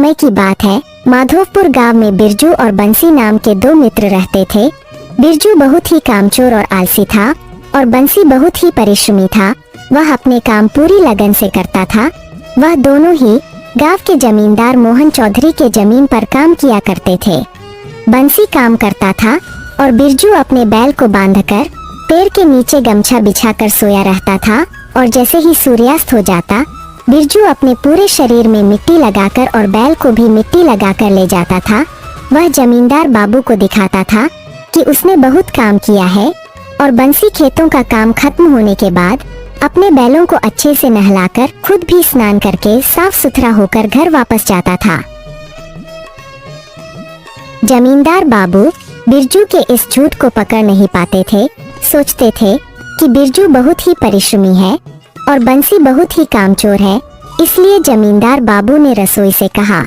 समय की बात है। माधोपुर गांव में बिरजू और बंसी नाम के दो मित्र रहते थे। बिरजू बहुत ही कामचोर और आलसी था और बंसी बहुत ही परिश्रमी था। वह अपने काम पूरी लगन से करता था। वह दोनों ही गांव के जमींदार मोहन चौधरी के जमीन पर काम किया करते थे। बंसी काम करता था और बिरजू अपने बैल को बांधकर पेड़ के नीचे गमछा बिछाकर सोया रहता था। और जैसे ही सूर्यास्त हो जाता, बिरजू अपने पूरे शरीर में मिट्टी लगाकर और बैल को भी मिट्टी लगाकर ले जाता था। वह जमींदार बाबू को दिखाता था कि उसने बहुत काम किया है। और बंसी खेतों का काम खत्म होने के बाद अपने बैलों को अच्छे से नहलाकर खुद भी स्नान करके साफ सुथरा होकर घर वापस जाता था। जमींदार बाबू बिरजू के इस झूठ को पकड़ नहीं पाते थे। सोचते थे कि बिरजू बहुत ही परिश्रमी है और बंसी बहुत ही कामचोर है। इसलिए जमींदार बाबू ने रसोई से कहा,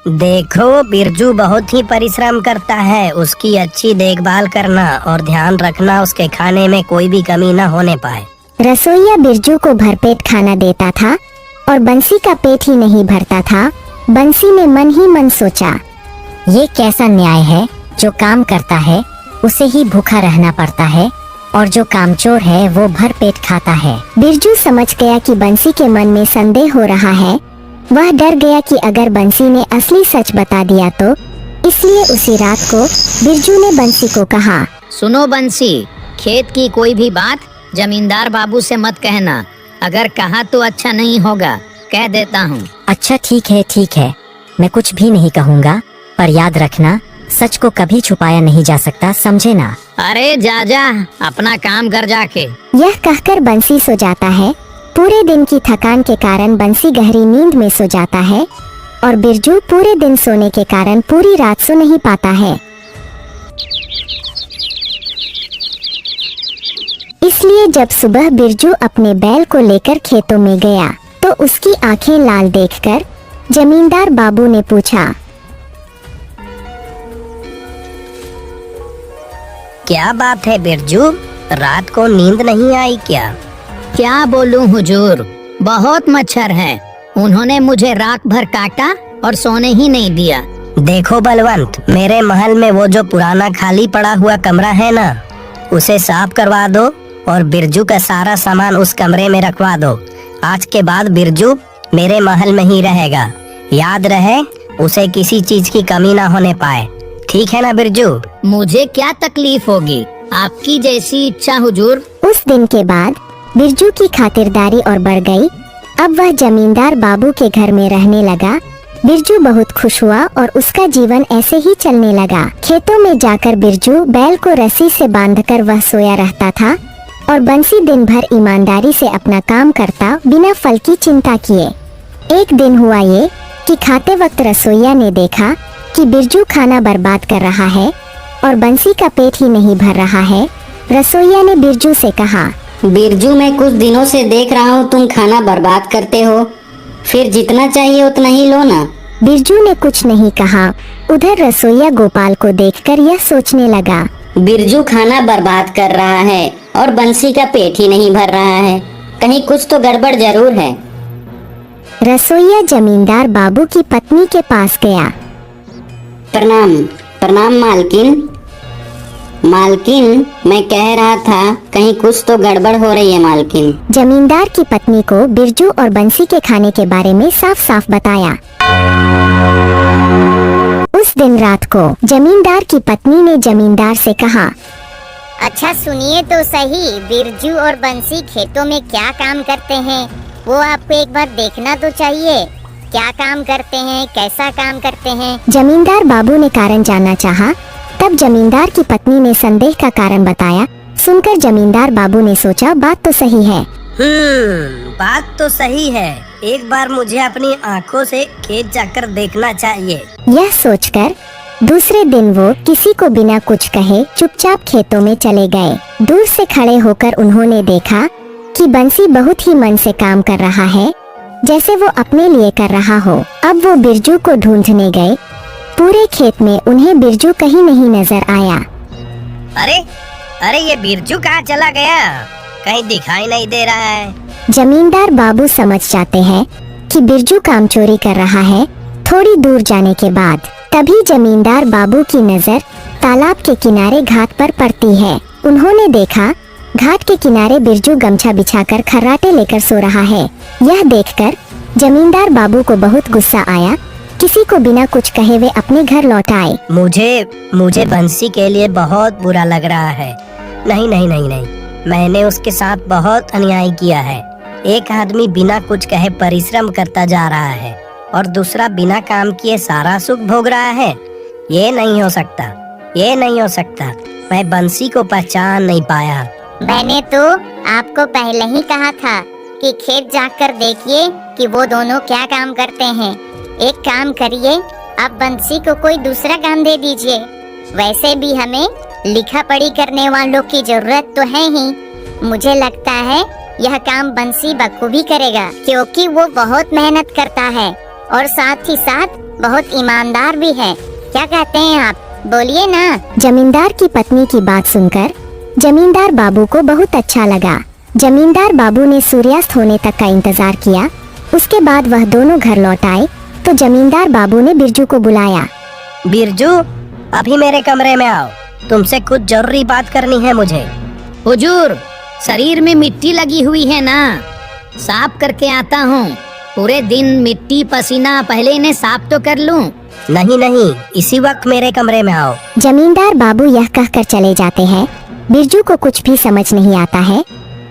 देखो, बिरजू बहुत ही परिश्रम करता है। उसकी अच्छी देखभाल करना और ध्यान रखना उसके खाने में कोई भी कमी न होने पाए। रसोइया बिरजू को भरपेट खाना देता था और बंसी का पेट ही नहीं भरता था। बंसी ने मन ही मन सोचा, ये कैसा न्याय है, जो काम करता है उसे ही भूखा रहना पड़ता है और जो कामचोर है वो भर पेट खाता है। बिरजू समझ गया कि बंसी के मन में संदेह हो रहा है। वह डर गया कि अगर बंसी ने असली सच बता दिया तो। इसलिए उसी रात को बिरजू ने बंसी को कहा, सुनो बंसी, खेत की कोई भी बात जमींदार बाबू से मत कहना। अगर कहा तो अच्छा नहीं होगा, कह देता हूँ। अच्छा ठीक है, मैं कुछ भी नहीं कहूँगा, पर याद रखना सच को कभी छुपाया नहीं जा सकता, समझे ना। अरे जा अपना काम कर जाके। यह कहकर बंसी सो जाता है। पूरे दिन की थकान के कारण बंसी गहरी नींद में सो जाता है और बिरजू पूरे दिन सोने के कारण पूरी रात सो नहीं पाता है। इसलिए जब सुबह बिरजू अपने बैल को लेकर खेतों में गया तो उसकी आंखें लाल देखकर जमींदार बाबू ने पूछा, क्या बात है बिरजू, रात को नींद नहीं आई क्या? क्या बोलूं हुजूर, बहुत मच्छर है। उन्होंने मुझे रात भर काटा और सोने ही नहीं दिया। देखो बलवंत, मेरे महल में वो जो पुराना खाली पड़ा हुआ कमरा है ना, उसे साफ करवा दो और बिरजू का सारा सामान उस कमरे में रखवा दो। आज के बाद बिरजू मेरे महल में ही रहेगा। याद रहे, उसे किसी चीज की कमी ना होने पाए। ठीक है ना बिरजू? मुझे क्या तकलीफ होगी, आपकी जैसी इच्छा हुजूर। उस दिन के बाद बिरजू की खातिरदारी और बढ़ गई। अब वह जमींदार बाबू के घर में रहने लगा। बिरजू बहुत खुश हुआ और उसका जीवन ऐसे ही चलने लगा। खेतों में जाकर बिरजू बैल को रस्सी से बांधकर वह सोया रहता था और बंसी दिन भर ईमानदारी से अपना काम करता, बिना फल की चिंता किए। एक दिन हुआ ये कि खाते वक्त रसोइया ने देखा कि बिरजू खाना बर्बाद कर रहा है और बंसी का पेट ही नहीं भर रहा है। रसोइया ने बिरजू से कहा, बिरजू, मैं कुछ दिनों से देख रहा हूँ तुम खाना बर्बाद करते हो, फिर जितना चाहिए उतना ही लो ना। बिरजू ने कुछ नहीं कहा। उधर रसोइया गोपाल को देखकर यह सोचने लगा, बिरजू खाना बर्बाद कर रहा है और बंसी का पेट ही नहीं भर रहा है, कहीं कुछ तो गड़बड़ जरूर है। रसोइया जमींदार बाबू की पत्नी के पास गया। प्रणाम प्रणाम मालकिन। मालकिन, मैं कह रहा था कहीं कुछ तो गड़बड़ हो रही है मालकिन। जमींदार की पत्नी को बिरजू और बंसी के खाने के बारे में साफ साफ बताया। उस दिन रात को जमींदार की पत्नी ने जमींदार से कहा, अच्छा सुनिए तो सही, बिरजू और बंसी खेतों में क्या काम करते हैं वो आपको एक बार देखना तो चाहिए। क्या काम करते हैं, कैसा काम करते हैं? जमींदार बाबू ने कारण जानना चाहा। तब जमींदार की पत्नी ने संदेह का कारण बताया। सुनकर जमींदार बाबू ने सोचा, बात तो सही है। बात तो सही है। एक बार मुझे अपनी आंखों से खेत जाकर देखना चाहिए। यह सोचकर दूसरे दिन वो किसी को बिना कुछ कहे चुपचाप खेतों में चले गए। दूर से खड़े होकर उन्होंने देखा कि बंसी बहुत ही मन से काम कर रहा है, जैसे वो अपने लिए कर रहा हो। अब वो बिरजू को ढूंढने गए। पूरे खेत में उन्हें बिरजू कहीं नहीं नजर आया। अरे ये बिरजू कहाँ चला गया? कहीं दिखाई नहीं दे रहा है। जमींदार बाबू समझ जाते हैं कि बिरजू काम चोरी कर रहा है। थोड़ी दूर जाने के बाद तभी जमींदार बाबू की नजर तालाब के किनारे घाट पर पड़ती है। उन्होंने देखा घाट के किनारे बिरजू गमछा बिछाकर खर्राटे लेकर सो रहा है। यह देखकर जमींदार बाबू को बहुत गुस्सा आया। किसी को बिना कुछ कहे वे अपने घर लौट आए। मुझे बंसी के लिए बहुत बुरा लग रहा है। नहीं नहीं नहीं नहीं, मैंने उसके साथ बहुत अन्याय किया है। एक आदमी बिना कुछ कहे परिश्रम करता जा रहा है और दूसरा बिना काम किए सारा सुख भोग रहा है। ये नहीं हो सकता, ये नहीं हो सकता। मैं बंसी को पहचान नहीं पाया। मैंने तो आपको पहले ही कहा था कि खेत जाकर देखिए कि वो दोनों क्या काम करते हैं। एक काम करिए, आप बंसी को कोई दूसरा काम दे दीजिए। वैसे भी हमें लिखा पढ़ी करने वालों की जरूरत तो है ही। मुझे लगता है यह काम बंसी बखूबी करेगा, क्योंकि वो बहुत मेहनत करता है और साथ ही साथ बहुत ईमानदार भी है। क्या कहते हैं आप, बोलिए ना। जमींदार की पत्नी की बात सुनकर जमींदार बाबू को बहुत अच्छा लगा। जमींदार बाबू ने सूर्यास्त होने तक का इंतजार किया। उसके बाद वह दोनों घर लौट आए तो जमींदार बाबू ने बिरजू को बुलाया। बिरजू, अभी मेरे कमरे में आओ, तुमसे कुछ जरूरी बात करनी है मुझे। हुजूर, शरीर में मिट्टी लगी हुई है ना, साफ करके आता हूँ। पूरे दिन मिट्टी पसीना, पहले इन्हें साफ तो कर लूँ। नहीं नहीं, इसी वक्त मेरे कमरे में आओ। जमींदार बाबू यह कहकर चले जाते हैं। बिरजू को कुछ भी समझ नहीं आता है।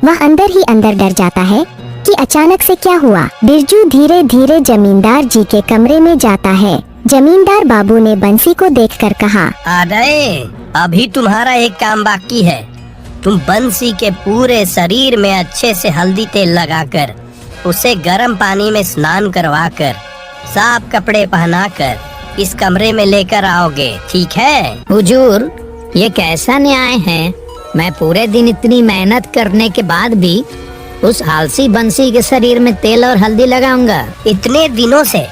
वह अंदर ही अंदर डर जाता है कि अचानक से क्या हुआ। बिरजू धीरे धीरे जमींदार जी के कमरे में जाता है। जमींदार बाबू ने बंसी को देखकर कहा, अरे अभी तुम्हारा एक काम बाकी है। तुम बंसी के पूरे शरीर में अच्छे से हल्दी तेल लगाकर, उसे गर्म पानी में स्नान करवाकर, साफ कपड़े पहनाकर इस कमरे में लेकर आओगे, ठीक है? हुजूर, ये कैसा न्याय है? मैं पूरे दिन इतनी मेहनत करने के बाद भी उस आलसी बंसी के शरीर में तेल और हल्दी लगाऊंगा? इतने दिनों से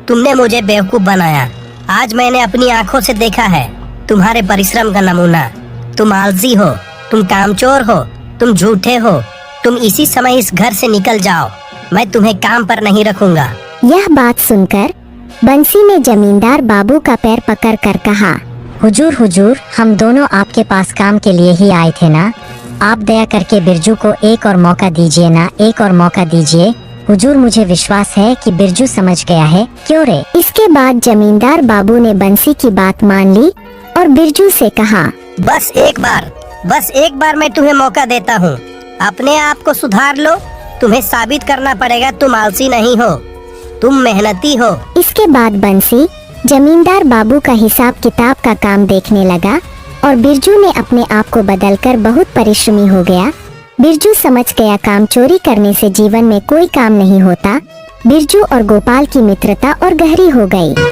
तुमने मुझे बेवकूफ बनाया। आज मैंने अपनी आंखों से देखा है तुम्हारे परिश्रम का नमूना। तुम आलसी हो, तुम कामचोर हो, तुम झूठे हो। तुम इसी समय इस घर से निकल जाओ, मैं तुम्हें काम पर नहीं रखूंगा। यह बात सुनकर बंसी ने जमींदार बाबू का पैर पकड़ कर कहा, हुजूर, हम दोनों आपके पास काम के लिए ही आए थे ना। आप दया करके बिरजू को एक और मौका दीजिए ना, एक और मौका दीजिए। हुजूर, मुझे विश्वास है कि बिरजू समझ गया है। क्यों रे? इसके बाद जमींदार बाबू ने बंसी की बात मान ली और बिरजू से कहा, बस एक बार मैं तुम्हें मौका देता हूँ। अपने आप को सुधार लो। तुम्हें साबित करना पड़ेगा तुम आलसी नहीं हो, तुम मेहनती हो। इसके बाद बंसी जमींदार बाबू का हिसाब किताब का काम देखने लगा और बिरजू ने अपने आप को बदलकर बहुत परिश्रमी हो गया। बिरजू समझ गया काम चोरी करने से जीवन में कोई काम नहीं होता। बिरजू और गोपाल की मित्रता और गहरी हो गई।